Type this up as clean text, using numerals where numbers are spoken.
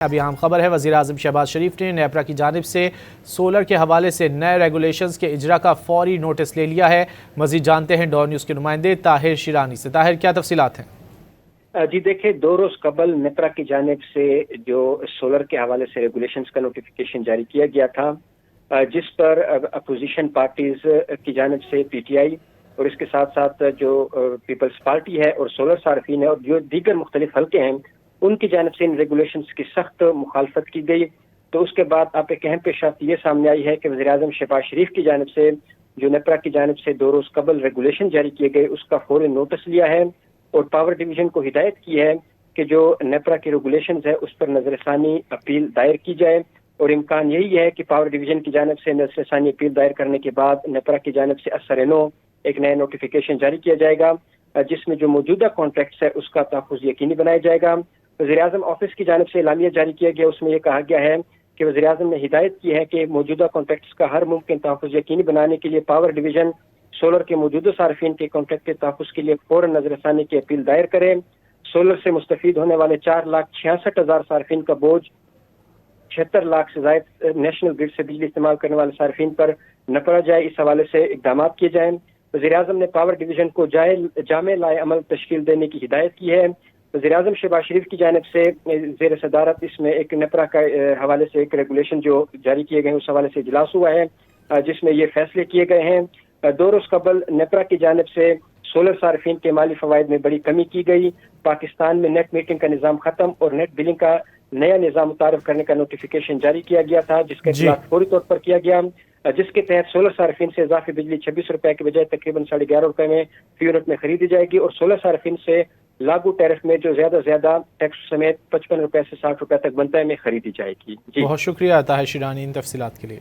ابھی اہم خبر ہے، وزیراعظم شہباز شریف نے نیپرا کی جانب سے سولر کے حوالے سے نئے ریگولیشنز کے اجرا کا فوری نوٹس لے لیا ہے۔ مزید جانتے ہیں ڈون نیوز کے نمائندے طاہر شیرانی سے۔ طاہر، کیا تفصیلات ہیں؟ جی دیکھیں، 2 روز قبل نیپرا کی جانب سے جو سولر کے حوالے سے ریگولیشنز کا نوٹیفیکیشن جاری کیا گیا تھا، جس پر اپوزیشن پارٹیز کی جانب سے پی ٹی آئی اور اس کے ساتھ ساتھ جو پیپلز پارٹی ہے اور سولر صارفین ہے اور جو دیگر مختلف حلقے ہیں، ان کی جانب سے ان ریگولیشنز کی سخت مخالفت کی گئی۔ تو اس کے بعد آپ ایک اہم پیشرفت یہ سامنے آئی ہے کہ وزیراعظم شہباز شریف کی جانب سے جو نیپرا کی جانب سے 2 روز قبل ریگولیشن جاری کیے گئے، اس کا فوری نوٹس لیا ہے اور پاور ڈویژن کو ہدایت کی ہے کہ جو نیپرا کی ریگولیشنز ہے اس پر نظر ثانی اپیل دائر کی جائے، اور امکان یہی ہے کہ پاور ڈویژن کی جانب سے نظر ثانی اپیل دائر کرنے کے بعد نیپرا کی جانب سے اثر ایک نیا نوٹیفیکیشن جاری کیا جائے گا، جس میں جو موجودہ کانٹریکٹس ہے اس کا تحفظ یقینی بنایا جائے گا۔ وزیراعظم آفس کی جانب سے اعلامیہ جاری کیا گیا، اس میں یہ کہا گیا ہے کہ وزیراعظم نے ہدایت کی ہے کہ موجودہ کانٹریکٹس کا ہر ممکن تحفظ یقینی بنانے کے لیے پاور ڈویژن سولر کے موجودہ صارفین کے کانٹریکٹ کے تحفظ کے لیے فوراً نظر ثانی کی اپیل دائر کرے۔ سولر سے مستفید ہونے والے 4,66,000 صارفین کا بوجھ 76 لاکھ سے زائد نیشنل گرڈ سے بجلی استعمال کرنے والے صارفین پر نہ پڑا جائے، اس حوالے سے اقدامات کیے جائیں۔ وزیراعظم نے پاور ڈویژن کو جامع لائے عمل تشکیل دینے کی ہدایت کی ہے۔ وزیراعظم شہباز شریف کی جانب سے زیر صدارت اس میں ایک نیپرا کا حوالے سے ایک ریگولیشن جو جاری کیے گئے ہیں اس حوالے سے اجلاس ہوا ہے، جس میں یہ فیصلے کیے گئے ہیں۔ 2 روز قبل نیپرا کی جانب سے سولر صارفین کے مالی فوائد میں بڑی کمی کی گئی۔ پاکستان میں نیٹ میٹرنگ کا نظام ختم اور نیٹ بلنگ کا نیا نظام متعارف کرنے کا نوٹیفیکیشن جاری کیا گیا تھا، جس کا اطلاق فوری طور پر کیا گیا، جس کے تحت سولر صارفین سے اضافی بجلی 26 روپے کے بجائے تقریباً 11.5 روپے میں فی یونٹ میں خریدی جائے گی، اور سولر صارفین سے لاگو ٹیرف میں جو زیادہ ٹیکس سمیت 55 روپے سے 60 روپے تک بنتا ہے میں خریدی جائے گی۔ بہت شکریہ طاہر شیرانی ان تفصیلات کے لیے۔